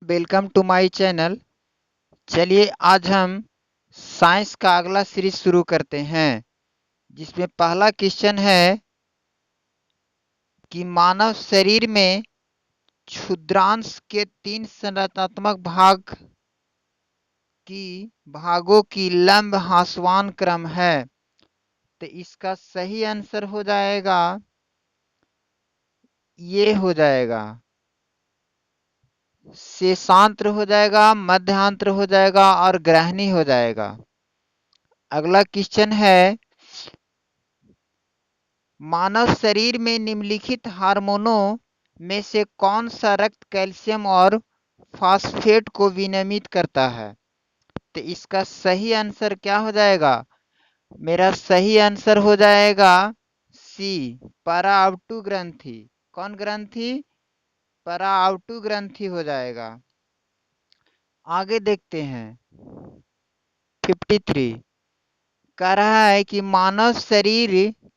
Welcome to my channel. चलिए आज हम साइंस का अगला सीरीज शुरू करते हैं, जिसमें पहला क्वेश्चन है कि मानव शरीर में क्षुद्रांश के 3 संरचनात्मक भागों की लंब ह्रासमान क्रम है। तो इसका सही आंसर हो जाएगा, ये हो जाएगा शेषांत्र हो जाएगा, मध्यांतर हो जाएगा और ग्रहणी हो जाएगा। अगला क्वेश्चन है, मानव शरीर में निम्नलिखित हार्मोनों में से कौन सा रक्त कैल्शियम और फास्फेट को विनियमित करता है? तो इसका सही आंसर क्या हो जाएगा? मेरा सही आंसर हो जाएगा सी, पराआवटु ग्रंथि। कौन ग्रंथि? पराआवटु ग्रंथि हो जाएगा। आगे देखते हैं 53 कह रहा है कि मानव शरीर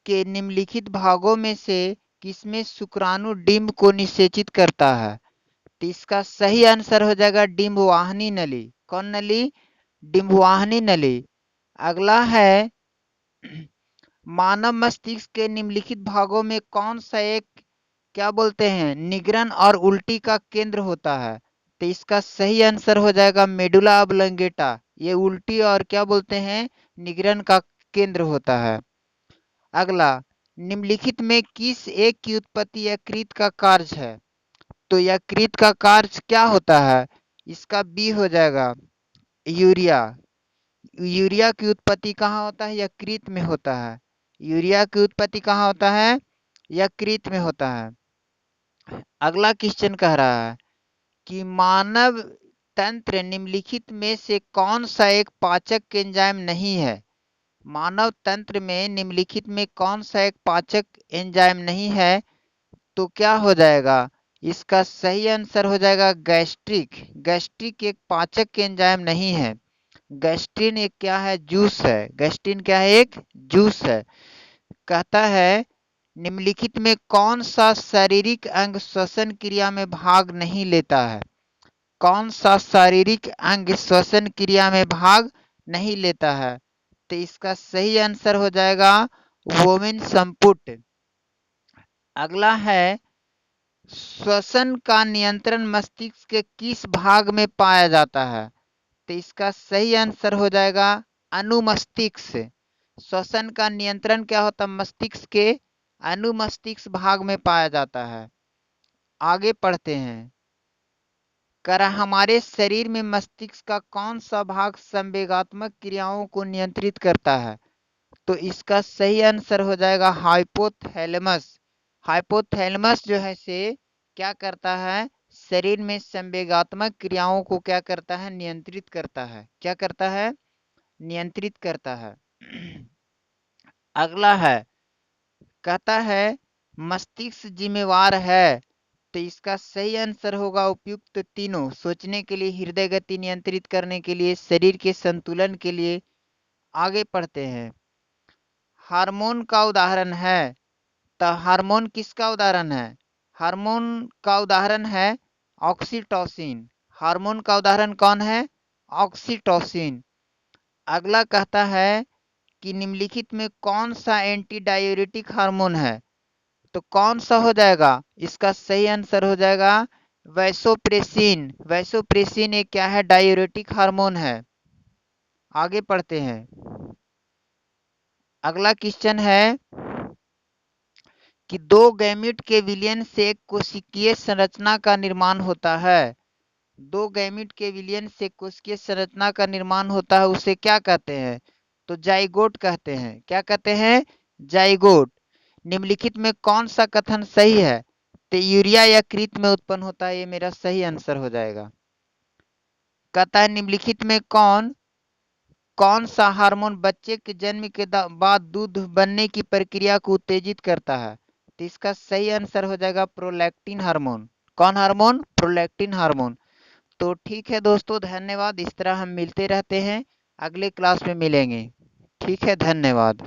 के निम्नलिखित भागों में से किसमें शुक्राणु डिंब को निषेचित करता है? तो इसका सही आंसर हो जाएगा डिंबवाहिनी नली। कौन नली? डिंबवाहिनी नली। अगला है, मानव मस्तिष्क के निम्नलिखित भागों में कौन सा एक क्या बोलते हैं निगरन और उल्टी का केंद्र होता है? तो इसका सही आंसर हो जाएगा मेडुला ऑब्लोंगेटा। ये उल्टी और क्या बोलते हैं निगरन का केंद्र होता है। अगला, निम्नलिखित में किस एक की उत्पत्ति यकृत का कार्य है? तो यकृत का कार्य क्या होता है? इसका बी हो जाएगा यूरिया। यूरिया की उत्पत्ति कहाँ होता है? यकृत में होता है। यूरिया की उत्पत्ति कहाँ होता है? यकृत में होता है। अगला क्वेश्चन कह रहा है कि मानव तंत्र निम्नलिखित में से कौन सा एक पाचक एंजाइम नहीं है? मानव तंत्र में निम्नलिखित में कौन सा एक पाचक एंजाइम नहीं है? तो क्या हो जाएगा? इसका सही आंसर हो जाएगा गैस्ट्रिक। गैस्ट्रिक एक पाचक एंजाइम नहीं है। गैस्ट्रिन एक क्या है? जूस है। गैस्ट्रिन क्या है? एक जूस है। कहता है, निम्नलिखित में कौन सा शारीरिक अंग श्वसन क्रिया में भाग नहीं लेता है? कौन सा शारीरिक अंग श्वसन क्रिया में भाग नहीं लेता है? तो इसका सही आंसर हो जाएगा वोमेन संपुट। अगला है, श्वसन का नियंत्रण मस्तिष्क के किस भाग में पाया जाता है? तो इसका सही आंसर हो जाएगा अनुमस्तिष्क। श्वसन का नियंत्रण क्या होता है? मस्तिष्क के अनुमस्तिष्क भाग में पाया जाता है। आगे पढ़ते हैं। कर हमारे शरीर में मस्तिष्क का कौन सा भाग संवेगात्मक क्रियाओं को नियंत्रित करता है? तो इसका सही आंसर हो जाएगा हाइपोथैलेमस। हाइपोथैलेमस जो है से क्या करता है? शरीर में संवेगात्मक क्रियाओं को क्या करता है? नियंत्रित करता है। क्या करता है? नियंत्रित करता है। अगला है, कहता है मस्तिष्क जिम्मेवार है। तो इसका सही आंसर होगा उपयुक्त तीनों: सोचने के लिए, हृदय गति नियंत्रित करने के लिए, शरीर के संतुलन के लिए। आगे पढ़ते हैं। हार्मोन का उदाहरण है। तो हार्मोन किसका उदाहरण है? हार्मोन का उदाहरण है ऑक्सीटोसिन। हार्मोन का उदाहरण कौन है? ऑक्सीटोसिन। अगला कहता है कि निम्नलिखित में कौन सा एंटी डाययूरेटिक हार्मोन है? तो कौन सा हो जाएगा? इसका सही आंसर हो जाएगा वैसोप्रेसिन। वैसोप्रेसिन एक क्या है? डाययूरेटिक हार्मोन है। आगे पढ़ते हैं। अगला क्वेश्चन है कि दो गैमीट के विलयन से एक कोशिकीय संरचना का निर्माण होता है। दो गैमीट के विलयन से कोशिकीय संरचना का निर्माण होता है, उसे क्या कहते हैं? तो जाइगोट कहते हैं। क्या कहते हैं? जाइगोट। निम्नलिखित में कौन सा कथन सही है? तो यूरिया यकृत में उत्पन्न होता है। ये मेरा सही आंसर हो जाएगा। कहता है निम्नलिखित में कौन सा हार्मोन बच्चे के जन्म के बाद दूध बनने की प्रक्रिया को उत्तेजित करता है? तो इसका सही आंसर हो जाएगा प्रोलैक्टिन हार्मोन। कौन हार्मोन? Prolactin hormone. तो ठीक है दोस्तों, धन्यवाद। इस तरह हम मिलते रहते हैं, अगले क्लास में मिलेंगे। ठीक है, धन्यवाद।